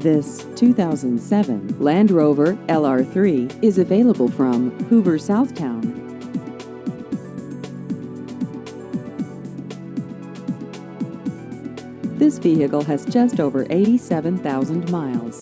This 2007 Land Rover LR3 is available from Hoover Southtown. This vehicle has just over 87,000 miles.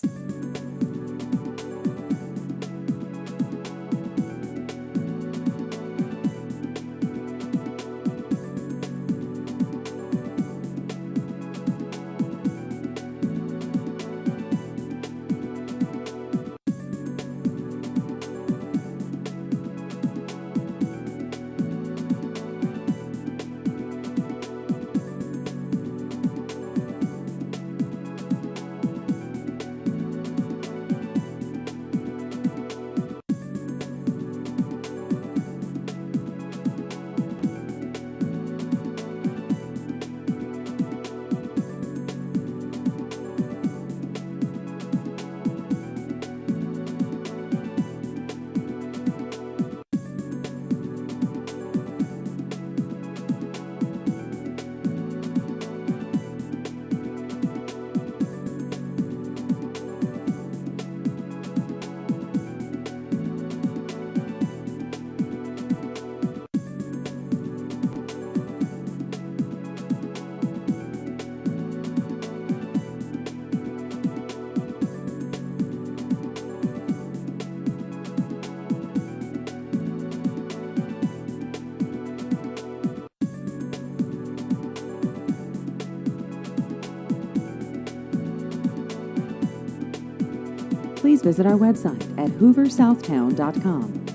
Please visit our website at hooversouthtown.com.